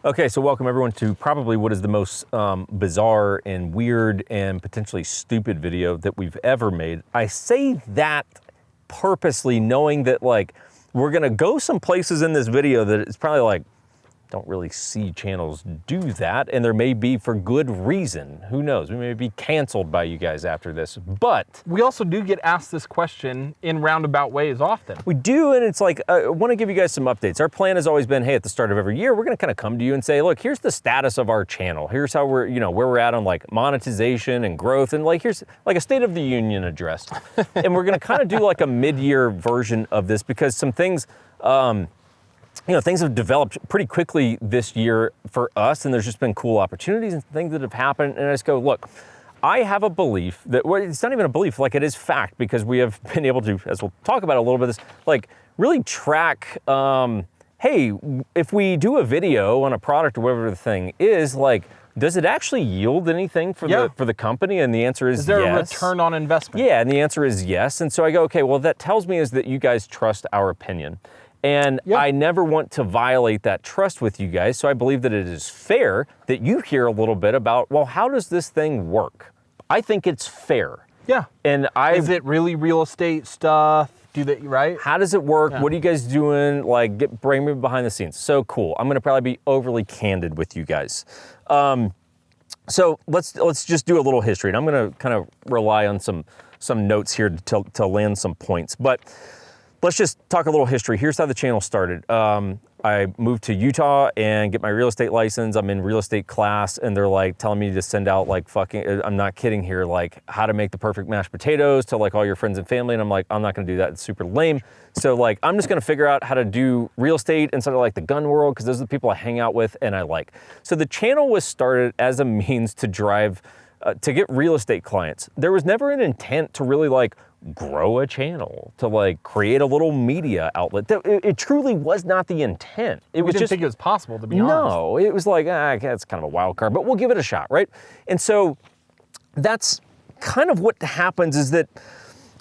Okay, so welcome everyone to probably what is the most bizarre and weird and potentially stupid video that we've ever made. I say that purposely knowing that like we're gonna go some places in this video that it's probably like, don't really see channels do that, and there may be for good reason. Who knows? We may be canceled by you guys after this, but we also do get asked this question in roundabout ways often. We do, and it's like, I want to give you guys some updates. Our plan has always been, hey, at the start of every year, we're going to kind of come to you and say, look, here's the status of our channel. Here's how we're, where we're at on like monetization and growth, and like here's like a State of the Union address. And we're going to kind of do like a mid-year version of this because some things, things have developed pretty quickly this year for us, and there's just been cool opportunities and things that have happened. And I just go, look, I have a belief that, well, it's not even a belief, like it is fact, because we have been able to, as we'll talk about a little bit, this like really track, hey, if we do a video on a product or whatever the thing is, like, does it actually yield anything for the company? And the answer is yes. Is there a return on investment? Yeah, and the answer is yes. And so I go, okay, well, that tells me is that you guys trust our opinion. And I never want to violate that trust with you guys, so I believe that it is fair that you hear a little bit about, well, how does this thing work? I think it's fair. Yeah. And is it really real estate stuff? Do they, right? How does it work? Yeah. What are you guys doing? Like, bring me behind the scenes. So cool. I'm gonna probably be overly candid with you guys. So let's just do a little history, and I'm gonna kind of rely on some notes here to land some points, but. Let's just talk a little history. Here's how the channel started. I moved to Utah and get my real estate license. I'm in real estate class, and they're like telling me to send out like fucking, I'm not kidding here, like how to make the perfect mashed potatoes to like all your friends and family. And I'm like, I'm not gonna do that, it's super lame. So like, I'm just gonna figure out how to do real estate instead of like the gun world, because those are the people I hang out with and I like. So the channel was started as a means to drive, to get real estate clients. There was never an intent to really like grow a channel, to like create a little media outlet. It truly was not the intent. We didn't think it was possible, to be honest. No, it was like, that's kind of a wild card, but we'll give it a shot, right? And so that's kind of what happens, is that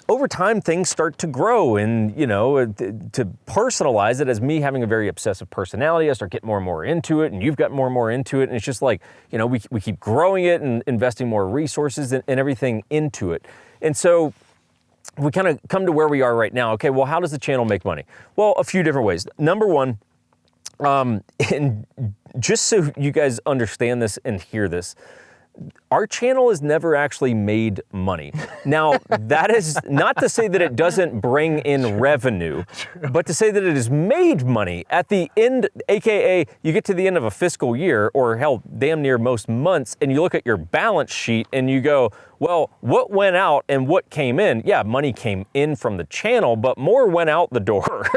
over time things start to grow, and to personalize it as me having a very obsessive personality, I start getting more and more into it, and you've got more and more into it, and it's just like, we keep growing it and investing more resources and everything into it. And so we kind of come to where we are right now. Okay, well, how does the channel make money? Well, a few different ways. Number one, and just so you guys understand this and hear this, our channel has never actually made money. Now, that is not to say that it doesn't bring in revenue, but to say that it has made money at the end, AKA you get to the end of a fiscal year, or hell, damn near most months, and you look at your balance sheet and you go, well, what went out and what came in? Yeah, money came in from the channel, but more went out the door.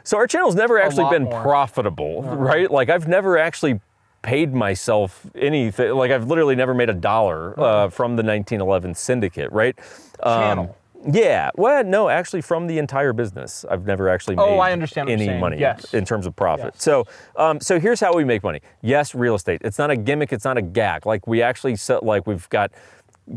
So our channel's never actually been profitable, right? Like I've never actually paid myself anything. Like I've literally never made $1 from the 1911 syndicate, right? Channel. Yeah, well, no, actually from the entire business, I've never actually made any money in terms of profit. Yes. So here's how we make money. Yes, real estate. It's not a gimmick, it's not a gag. Like we actually sell, like we've got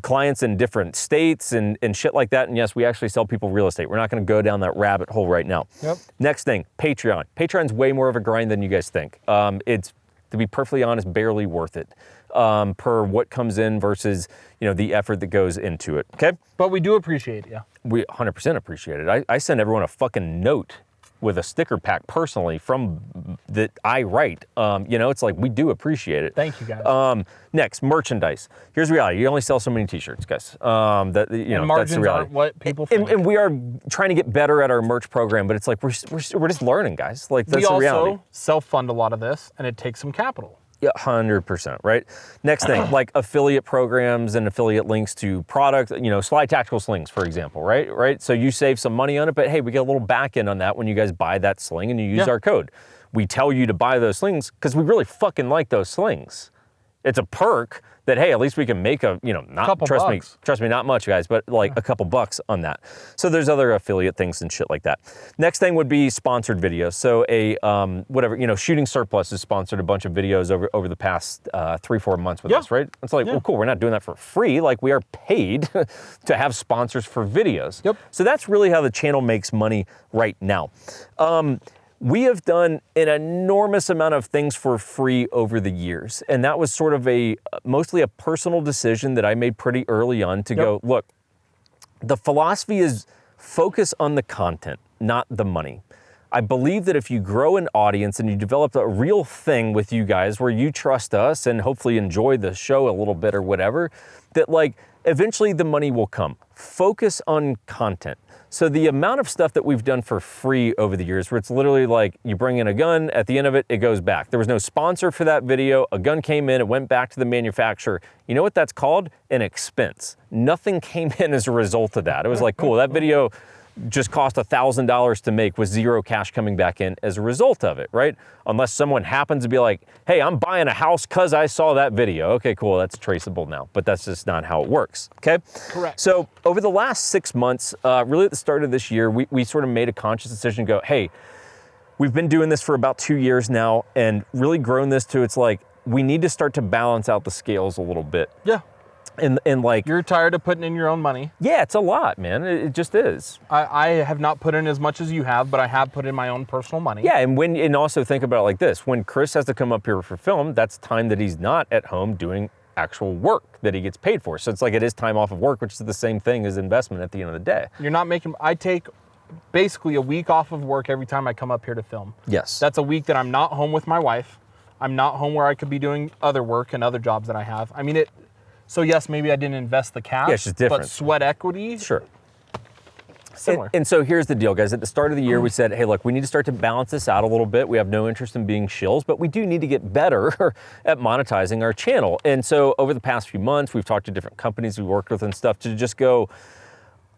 clients in different states and shit like that. And yes, we actually sell people real estate. We're not gonna go down that rabbit hole right now. Yep. Next thing, Patreon. Patreon's way more of a grind than you guys think. It's, to be perfectly honest, barely worth it per what comes in versus the effort that goes into it. Okay, but we do appreciate it. Yeah, we 100% appreciate it. I send everyone a fucking note with a sticker pack personally from that I write. It's like we do appreciate it. Thank you guys. Next, merchandise. Here's the reality: you only sell so many T-shirts, guys. And that's the reality. Aren't what people think. And we are trying to get better at our merch program, but it's like we're just learning, guys. Like that's the reality. We also self-fund a lot of this, and it takes some capital. Yeah, 100%, right? Next thing, like affiliate programs and affiliate links to products, Sly Tactical slings, for example, right? So you save some money on it, but hey, we get a little back end on that when you guys buy that sling and you use our code. We tell you to buy those slings because we really fucking like those slings. It's a perk that, hey, at least we can make trust me, not much, guys, but like a couple bucks on that. So there's other affiliate things and shit like that. Next thing would be sponsored videos. So Shooting Surplus has sponsored a bunch of videos over the past 3-4 months with us, right? It's like, well, cool, we're not doing that for free. Like we are paid to have sponsors for videos. Yep. So that's really how the channel makes money right now. We have done an enormous amount of things for free over the years. And that was sort of mostly a personal decision that I made pretty early on to go, look, the philosophy is focus on the content, not the money. I believe that if you grow an audience and you develop a real thing with you guys where you trust us and hopefully enjoy the show a little bit or whatever, that like eventually the money will come. Focus on content. So the amount of stuff that we've done for free over the years, where it's literally like you bring in a gun, at the end of it, it goes back. There was no sponsor for that video. A gun came in, it went back to the manufacturer. You know what that's called? An expense. Nothing came in as a result of that. It was like, cool, that video just cost $1,000 to make with zero cash coming back in as a result of it, right? Unless someone happens to be like, hey, I'm buying a house because I saw that video. Okay, cool, that's traceable now, but that's just not how it works, okay? Correct. So over the last 6 months, really at the start of this year, we sort of made a conscious decision to go, hey, we've been doing this for about 2 years now and really grown this to, it's like, we need to start to balance out the scales a little bit. Yeah. And like, you're tired of putting in your own money. Yeah, it's a lot, man. It just is. I have not put in as much as you have, but I have put in my own personal money. Yeah, and also think about it like this. When Chris has to come up here for film, that's time that he's not at home doing actual work that he gets paid for. So it's like it is time off of work, which is the same thing as investment at the end of the day. You're not making, I take basically a week off of work every time I come up here to film. Yes. That's a week that I'm not home with my wife. I'm not home where I could be doing other work and other jobs that I have. I mean, so yes, maybe I didn't invest the cash, yeah, it's just different. But sweat equity, sure. Similar. And so here's the deal, guys. At the start of the year, we said, hey, look, we need to start to balance this out a little bit. We have no interest in being shills, but we do need to get better at monetizing our channel. And so over the past few months, we've talked to different companies we worked with and stuff to just go,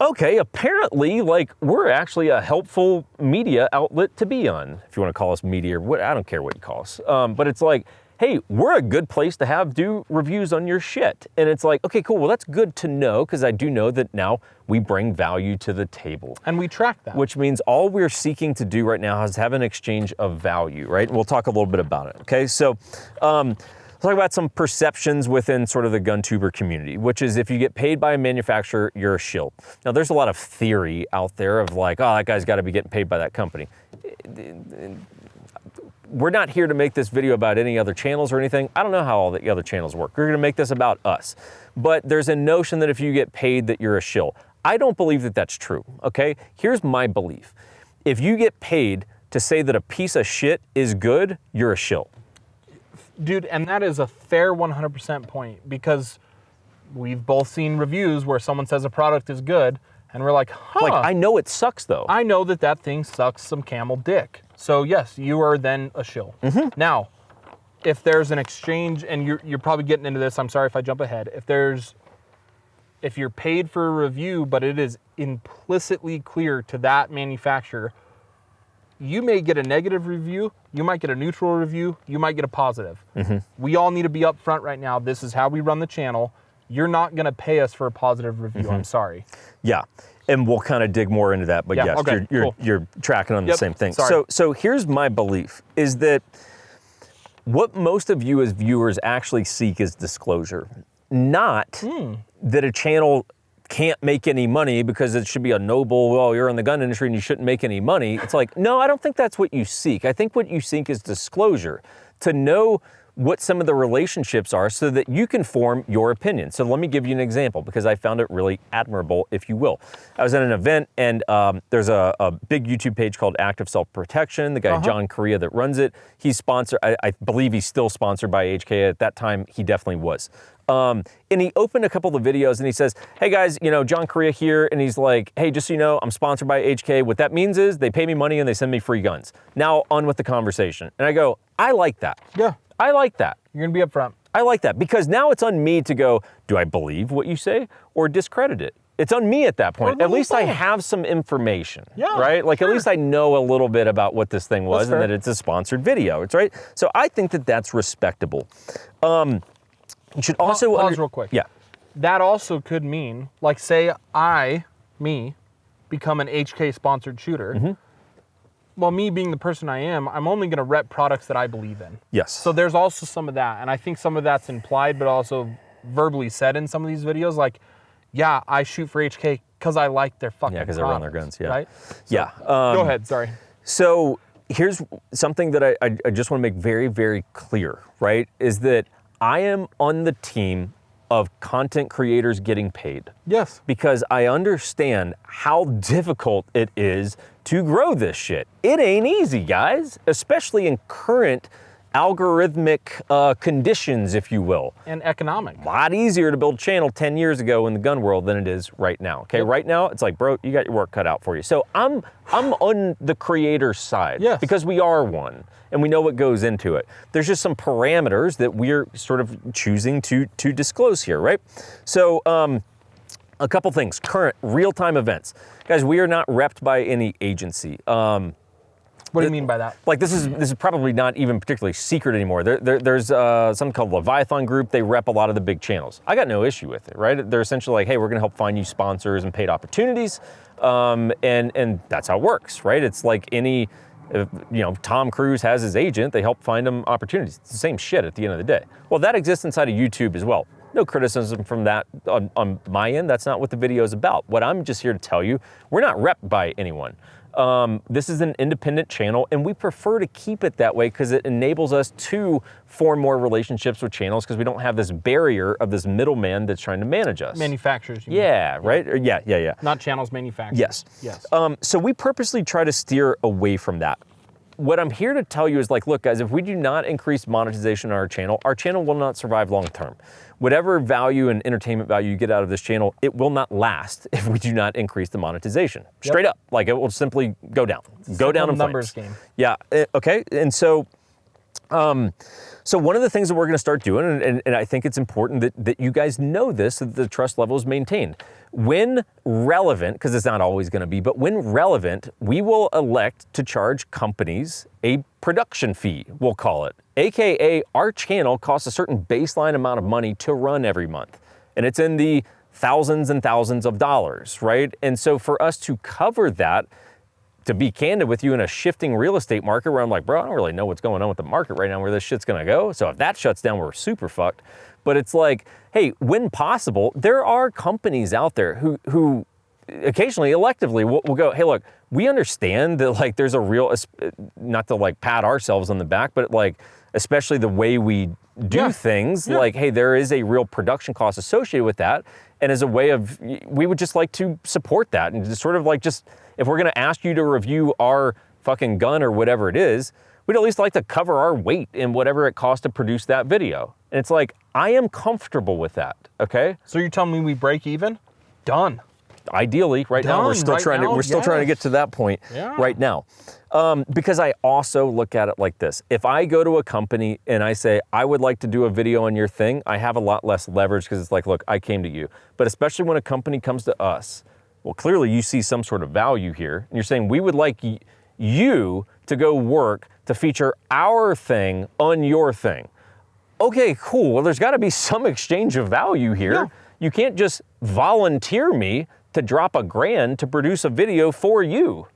okay, apparently, like, we're actually a helpful media outlet to be on, if you want to call us media, or what, I don't care what you call us. But it's like, hey, we're a good place to do reviews on your shit. And it's like, okay, cool, well, that's good to know, because I do know that now we bring value to the table. And we track that. Which means all we're seeking to do right now is have an exchange of value, right? And we'll talk a little bit about it, okay? So let's talk about some perceptions within sort of the Guntuber community, which is if you get paid by a manufacturer, you're a shill. Now, there's a lot of theory out there of like, oh, that guy's got to be getting paid by that company. We're not here to make this video about any other channels or anything. I don't know how all the other channels work. We're gonna make this about us. But there's a notion that if you get paid that you're a shill. I don't believe that that's true, okay? Here's my belief. If you get paid to say that a piece of shit is good, you're a shill. Dude, and that is a fair 100% point, because we've both seen reviews where someone says a product is good and we're like, huh. Like, I know it sucks though. I know that thing sucks some camel dick. So yes, you are then a shill. Mm-hmm. Now, if there's an exchange, and you're probably getting into this, I'm sorry if I jump ahead. If you're paid for a review, but it is implicitly clear to that manufacturer, you may get a negative review, you might get a neutral review, you might get a positive. Mm-hmm. We all need to be upfront right now. This is how we run the channel. You're not gonna pay us for a positive review, mm-hmm. I'm sorry. Yeah. And we'll kind of dig more into that, but yes, okay, you're tracking on the same thing. Sorry. So here's my belief, is that what most of you as viewers actually seek is disclosure. Not that a channel can't make any money because it should be a noble, well, you're in the gun industry and you shouldn't make any money. It's like, no, I don't think that's what you seek. I think what you seek is disclosure, to know what some of the relationships are so that you can form your opinion. So let me give you an example, because I found it really admirable, if you will. I was at an event, and there's a big YouTube page called Active Self-Protection. The guy, John Correa, that runs it, he's sponsored, I believe he's still sponsored by HK. At that time, he definitely was. And he opened a couple of the videos and he says, hey guys, you know, John Correa here. And he's like, hey, just so you know, I'm sponsored by HK. What that means is they pay me money and they send me free guns. Now on with the conversation. And I go, I like that. Yeah. I like that. You're gonna be upfront. I like that, because now it's on me to go, do I believe what you say or discredit it? It's on me at that point. At least I have some information, right? Like at least I know a little bit about what this thing was and that it's a sponsored video, it's right? So I think that that's respectable. You should also- Pause real quick. Yeah. That also could mean, like say me, become an HK sponsored shooter. Mm-hmm. Well, me being the person I am, I'm only going to rep products that I believe in. Yes. So there's also some of that. And I think some of that's implied, but also verbally said in some of these videos. Like, yeah, I shoot for HK because I like their fucking because they run their guns, Right? So, yeah. Go ahead, sorry. So here's something that I just want to make very, very clear, right? Is that I am on the team of content creators getting paid. Yes. Because I understand how difficult it is to grow this shit. It ain't easy, guys, especially in current algorithmic conditions, if you will. And economic. A lot easier to build a channel 10 years ago in the gun world than it is right now. Okay, right now it's like, bro, you got your work cut out for you. So I'm on the creator side, yes, because we are one and we know what goes into it. There's just some parameters that we're sort of choosing to disclose here, right? So a couple things. Current real-time events, guys. We are not repped by any agency. What do you mean by that? Like this is probably not even particularly secret anymore. There's something called Leviathan Group. They rep a lot of the big channels. I got no issue with it, right? They're essentially like, hey, we're gonna help find you sponsors and paid opportunities, and that's how it works, right? It's like any, Tom Cruise has his agent. They help find him opportunities. It's the same shit at the end of the day. Well, that exists inside of YouTube as well. No criticism from that on my end. That's not what the video is about. What I'm just here to tell you, we're not repped by anyone. This is an independent channel, and we prefer to keep it that way because it enables us to form more relationships with channels because we don't have this barrier of this middleman that's trying to manage us. Manufacturers. You mean. Yeah, right? Yeah. Not channels, manufacturers. Yes. Yes. So we purposely try to steer away from that. What I'm here to tell you is like, look, guys, if we do not increase monetization on our channel will not survive long term. Whatever value and entertainment value you get out of this channel, it will not last if we do not increase the monetization. Straight up, like it will simply go down. Go down in numbers flames. Game. Yeah, okay, and so one of the things that we're going to start doing, and I think it's important that you guys know this, so that the trust level is maintained. When relevant, because it's not always going to be, but when relevant, we will elect to charge companies a production fee, we'll call it. AKA, our channel costs a certain baseline amount of money to run every month. And it's in the thousands and thousands of dollars, right? And so for us to cover that, to be candid with you, in a shifting real estate market where I'm like, bro, I don't really know what's going on with the market right now, where this shit's gonna go. So if that shuts down, we're super fucked. But it's like, hey, when possible, there are companies out there who occasionally electively will go, hey, look, we understand that like there's a real, not to like pat ourselves on the back, but like, especially the way we do things, like, hey, there is a real production cost associated with that. And as a way of, we would just like to support that and just sort of like if we're gonna ask you to review our fucking gun or whatever it is, we'd at least like to cover our weight in whatever it costs to produce that video. And it's like, I am comfortable with that, okay? So you're telling me we break even? Done. Ideally, right now we're still trying to get to that point right now. Because I also look at it like this. If I go to a company and I say, I would like to do a video on your thing, I have a lot less leverage because it's like, look, I came to you. But especially when a company comes to us, well, clearly you see some sort of value here. And you're saying, we would like you to go work to feature our thing on your thing. Okay, cool. Well, there's got to be some exchange of value here. Yeah. You can't just volunteer me to drop $1,000 to produce a video for you.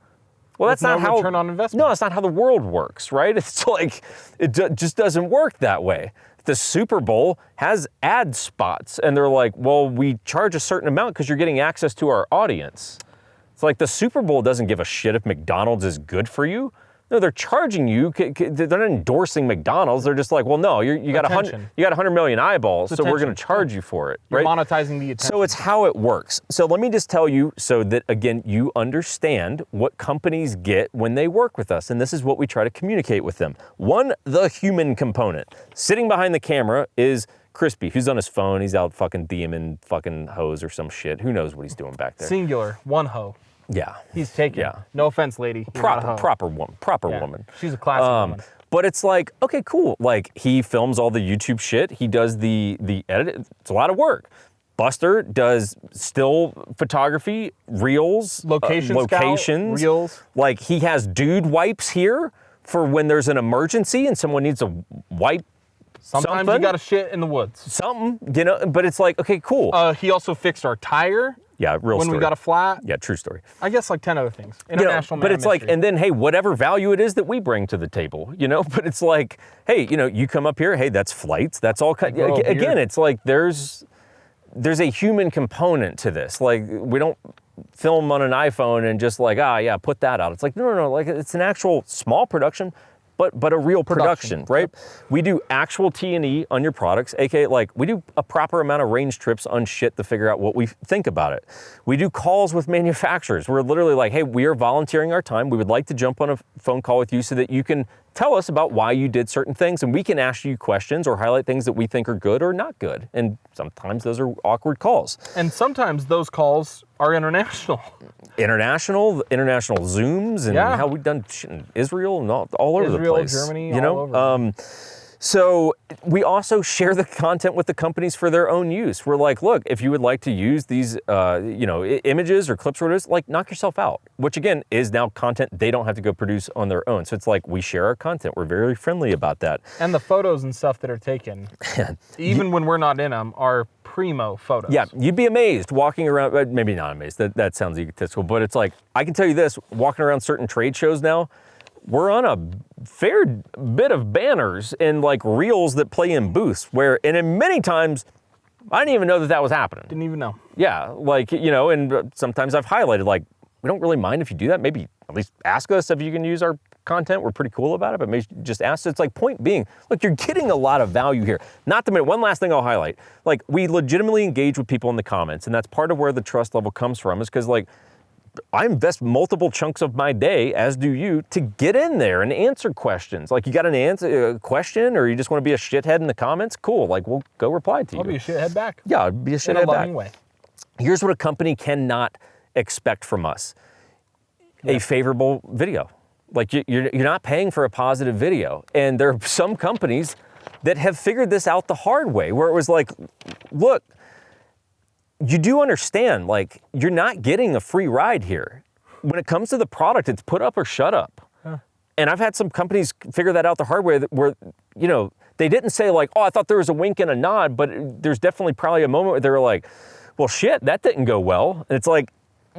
Well, that's not how return on investment. No, that's not how the world works, right? It's like it just doesn't work that way. The Super Bowl has ad spots, and they're like, well, we charge a certain amount because you're getting access to our audience. It's like the Super Bowl doesn't give a shit if McDonald's is good for you. No, they're charging you. They're not endorsing McDonald's. They're just like, well, no, you got 100 million eyeballs, so we're going to charge you for it. You're right? monetizing the attention. So it's how it works. So let me just tell you so that, again, you understand what companies get when they work with us. And this is what we try to communicate with them. One, the human component. Sitting behind the camera is Crispy, who's on his phone. He's out fucking DMing fucking hoes or some shit. Who knows what he's doing back there? Singular, one hoe. Yeah. He's taken. Yeah. No offense, lady. Proper woman. She's a classic woman. But it's like, okay, cool. Like, he films all the YouTube shit. He does the edit. It's a lot of work. Buster does still photography, reels, locations, reels. Like, he has dude wipes here for when there's an emergency and someone needs a wipe. Sometimes you got to shit in the woods. Something, but it's like, okay, cool. He also fixed our tire. Yeah, real when story. we got a flat. Yeah, true story. I guess like 10 other things. International but it's like, and then, hey, whatever value it is that we bring to the table, but it's like, hey, you come up here, hey, that's flights, that's all. Again, it's like there's a human component to this. Like, we don't film on an iPhone and just like, yeah, put that out. It's like, no, like it's an actual small production, but a real production, right? Yep. We do actual T&E on your products, aka like we do a proper amount of range trips on shit to figure out what we think about it. We do calls with manufacturers. We're literally like, hey, we are volunteering our time. We would like to jump on a phone call with you so that you can tell us about why you did certain things, and we can ask you questions or highlight things that we think are good or not good. And sometimes those are awkward calls. And sometimes those calls are international. International Zooms, and how we've done shit in Israel and all over the place. Israel, Germany, all over. So we also share the content with the companies for their own use. We're like, look, if you would like to use these, images or clips or whatever, like knock yourself out, which again is now content they don't have to go produce on their own. So it's like we share our content. We're very friendly about that. And the photos and stuff that are taken, even when we're not in them, are primo photos. Yeah, you'd be amazed walking around, maybe not amazed, that sounds egotistical, but it's like, I can tell you this, walking around certain trade shows now, we're on a fair bit of banners and like reels that play in booths and in many times, I didn't even know that was happening. Didn't even know. Yeah, like, and sometimes I've highlighted like, we don't really mind if you do that. Maybe at least ask us if you can use our content. We're pretty cool about it, but maybe just ask. It's like point being, look, you're getting a lot of value here. Not to mention, one last thing I'll highlight, like we legitimately engage with people in the comments, and that's part of where the trust level comes from, is because like, I invest multiple chunks of my day, as do you, to get in there and answer questions. Like you got a question or you just want to be a shithead in the comments? Cool, like we'll go reply to you. I'll be a shithead back. Yeah, I'll be a shithead back. In a loving way. Here's what a company cannot expect from us. A favorable video. Like you're not paying for a positive video. And there are some companies that have figured this out the hard way, where it was like, look, you do understand, like, you're not getting a free ride here. When it comes to the product, it's put up or shut up. Huh. And I've had some companies figure that out the hard way, where, they didn't say like, oh, I thought there was a wink and a nod, but there's definitely probably a moment where they were like, well, shit, that didn't go well. And it's like,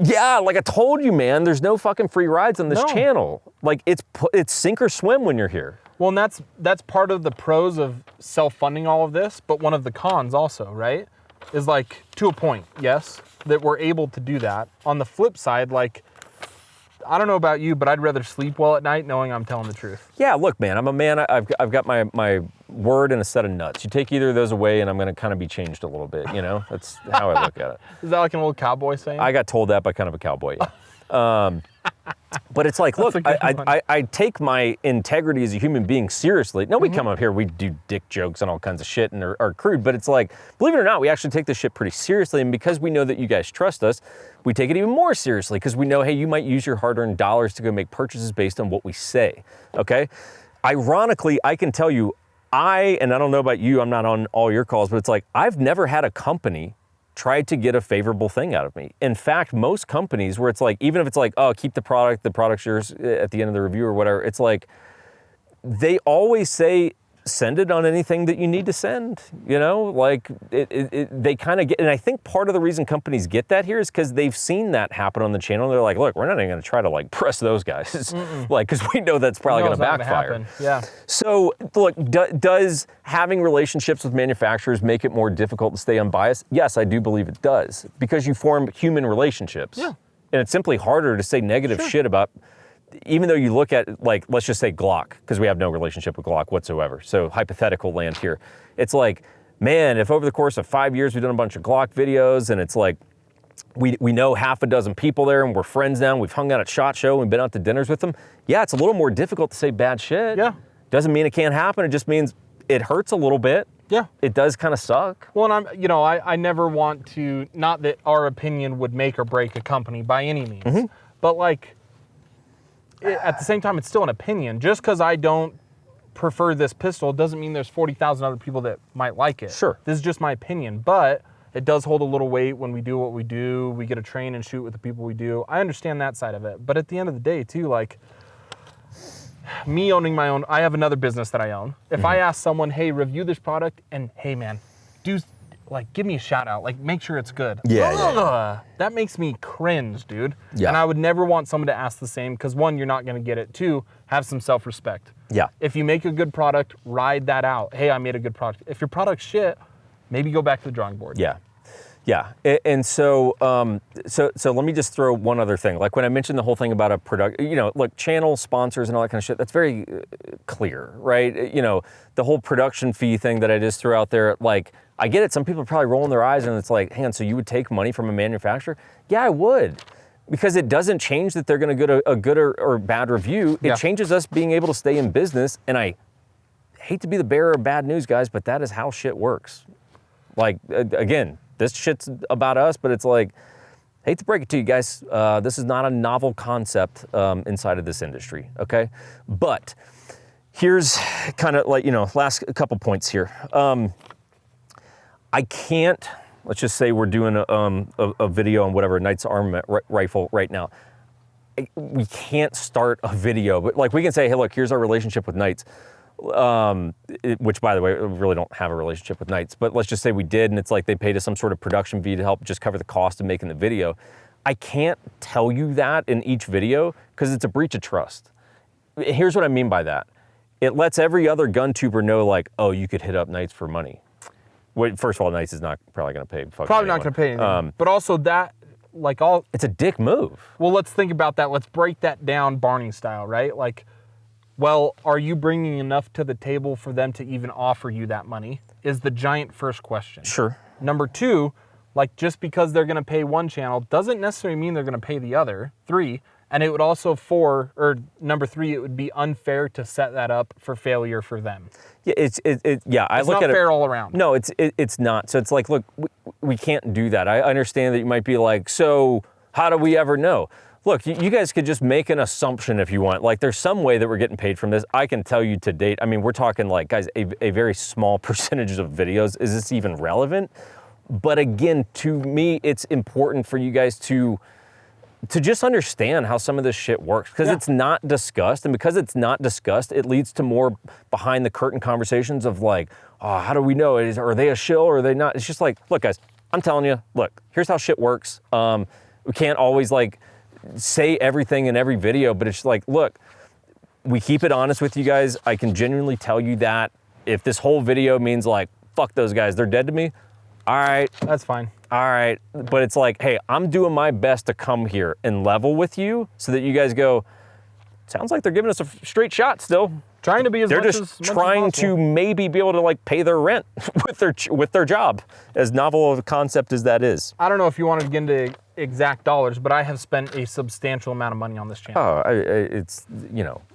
yeah, like I told you, man, there's no fucking free rides on this channel. Like it's sink or swim when you're here. Well, and that's part of the pros of self-funding all of this, but one of the cons also, right? Is like, to a point, yes, that we're able to do that. On the flip side, like, I don't know about you, but I'd rather sleep well at night knowing I'm telling the truth. Yeah, look, man, I'm a man. I've got my word and a set of nuts. You take either of those away and I'm going to kind of be changed a little bit, That's how I look at it. Is that like an old cowboy saying? I got told that by kind of a cowboy, yeah. But it's like, look, I take my integrity as a human being seriously. No, we come up here, we do dick jokes and all kinds of shit and are crude, but it's like, believe it or not, we actually take this shit pretty seriously. And because we know that you guys trust us, we take it even more seriously, because we know, hey, you might use your hard-earned dollars to go make purchases based on what we say, okay? Ironically, I can tell you, and I don't know about you, I'm not on all your calls, but it's like, I've never had a company tried to get a favorable thing out of me. In fact, most companies where it's like, even if it's like, oh, keep the product's yours at the end of the review or whatever, it's like, they always say, send it on anything that you need to send, like they kind of get, and I think part of the reason companies get that here is because they've seen that happen on the channel. They're like, look, we're not even going to try to like press those guys, like, because we know that's probably going to backfire. Yeah. So look, does having relationships with manufacturers make it more difficult to stay unbiased? Yes, I do believe it does, because you form human relationships. Yeah. And it's simply harder to say negative shit about, even though you look at, like, let's just say Glock, because we have no relationship with Glock whatsoever. So hypothetical land here. It's like, man, if over the course of 5 years we've done a bunch of Glock videos, and it's like, we know half a dozen people there, and we're friends now, and we've hung out at SHOT Show, and been out to dinners with them. Yeah, it's a little more difficult to say bad shit. Yeah. Doesn't mean it can't happen. It just means it hurts a little bit. Yeah. It does kind of suck. Well, and I never want to, not that our opinion would make or break a company by any means, but like, at the same time, it's still an opinion. Just because I don't prefer this pistol doesn't mean there's 40,000 other people that might like it. Sure. This is just my opinion, but it does hold a little weight when we do what we do. We get to train and shoot with the people we do. I understand that side of it. But at the end of the day, too, like, me owning my own, I have another business that I own. If I ask someone, hey, review this product, and hey, man, give me a shout out, like, make sure it's good. Yeah. That makes me cringe, dude. Yeah. And I would never want someone to ask the same, because one, you're not going to get it. Two, have some self-respect. Yeah. If you make a good product, ride that out. Hey, I made a good product. If your product's shit, maybe go back to the drawing board. Yeah. Yeah, and so let me just throw one other thing. Like when I mentioned the whole thing about a product, look, channel sponsors and all that kind of shit, that's very clear, right? The whole production fee thing that I just threw out there, like, I get it. Some people are probably rolling their eyes and it's like, hang on, so you would take money from a manufacturer? Yeah, I would. Because it doesn't change that they're going to get a good or bad review. It changes us being able to stay in business. And I hate to be the bearer of bad news, guys, but that is how shit works. Like, again, this shit's about us, but it's like, hate to break it to you guys, this is not a novel concept inside of this industry, okay? But here's kind of like, last couple points here. I can't, let's just say we're doing a video on whatever, Knight's Armament rifle right now. We can't start a video, but like we can say, hey, look, here's our relationship with Knights. Which, by the way, we really don't have a relationship with Knights, but let's just say we did, and it's like they paid us some sort of production fee to help just cover the cost of making the video. I can't tell you that in each video because it's a breach of trust. Here's what I mean by that. It lets every other Guntuber know, like, oh, you could hit up Knights for money. Wait, first of all, Knights is not probably going to pay. Probably not going to pay anything. But also that, like all... It's a dick move. Well, let's think about that. Let's break that down Barney style, right? Like, well, are you bringing enough to the table for them to even offer you that money? Is the giant first question. Sure. Number two, like just because they're going to pay one channel doesn't necessarily mean they're going to pay the other. Three, and it would also number three, it would be unfair to set that up for failure for them. Yeah, it's not fair all around. No, it's not. So it's like, look, we can't do that. I understand that you might be like, so how do we ever know? Look, you guys could just make an assumption if you want. Like, there's some way that we're getting paid from this. I can tell you to date, I mean, we're talking like, guys, a very small percentage of videos. Is this even relevant? But again, to me, it's important for you guys to just understand how some of this shit works, because it's not discussed. And because it's not discussed, it leads to more behind the curtain conversations of like, oh, how do we know? Are they a shill or are they not? It's just like, look, guys, I'm telling you, look, here's how shit works. We can't always like say everything in every video, but it's like, look, we keep it honest with you guys. I can genuinely tell you that if this whole video means like, fuck those guys, they're dead to me, all right. That's fine. All right. But it's like, hey, I'm doing my best to come here and level with you so that you guys go, sounds like they're giving us a straight shot still. Trying to be as they're much just as trying much as to maybe be able to like pay their rent with their job, as novel of a concept as that is. I don't know if you want to get into exact dollars, but I have spent a substantial amount of money on this channel. Oh, it's,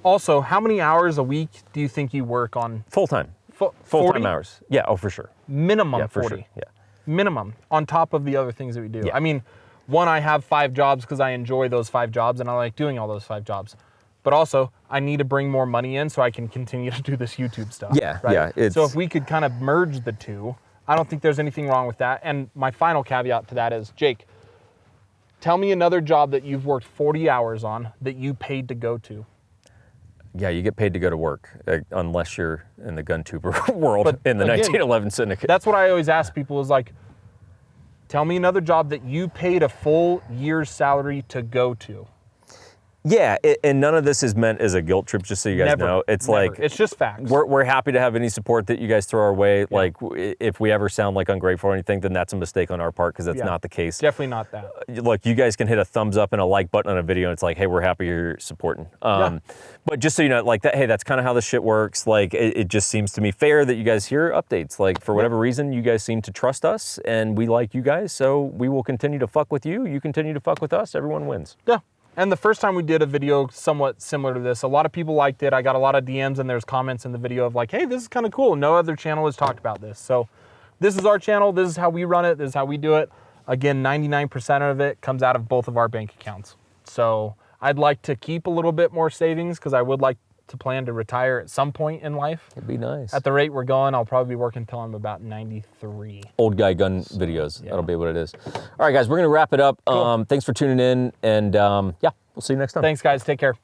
Also, how many hours a week do you think you work on? Full-time. 40? Full-time hours. Yeah, oh, for sure. Minimum for 40. Sure. Yeah. Minimum, on top of the other things that we do. Yeah. I mean, one, I have 5 jobs because I enjoy those 5 jobs and I like doing all those 5 jobs. But also, I need to bring more money in so I can continue to do this YouTube stuff. Yeah, right? yeah. So if we could kind of merge the two, I don't think there's anything wrong with that. And my final caveat to that is, Jake, tell me another job that you've worked 40 hours on that you paid to go to. Yeah, you get paid to go to work, unless you're in the Guntuber world, but in the again, 1911 syndicate. That's what I always ask people is like, tell me another job that you paid a full year's salary to go to. Yeah, and none of this is meant as a guilt trip, just so you guys know. It's like, it's just facts. We're happy to have any support that you guys throw our way. Yeah. Like, if we ever sound like ungrateful or anything, then that's a mistake on our part, because that's not the case. Definitely not that. Look, you guys can hit a thumbs up and a like button on a video, and it's like, hey, we're happy you're supporting. But just so you know, like that, hey, that's kind of how this shit works. Like, it just seems to me fair that you guys hear updates. Like, for whatever reason, you guys seem to trust us, and we like you guys, so we will continue to fuck with you. You continue to fuck with us. Everyone wins. Yeah. And the first time we did a video somewhat similar to this, a lot of people liked it. I got a lot of DMs and there's comments in the video of like, hey, this is kind of cool. No other channel has talked about this. So this is our channel. This is how we run it. This is how we do it. Again, 99% of it comes out of both of our bank accounts. So I'd like to keep a little bit more savings because I would like to plan to retire at some point in life. It'd be nice. At the rate we're going, I'll probably be working until I'm about 93. Old guy gun videos. Yeah. That'll be what it is. All right, guys, we're going to wrap it up. Cool. Thanks for tuning in, and yeah, we'll see you next time. Thanks, guys. Take care.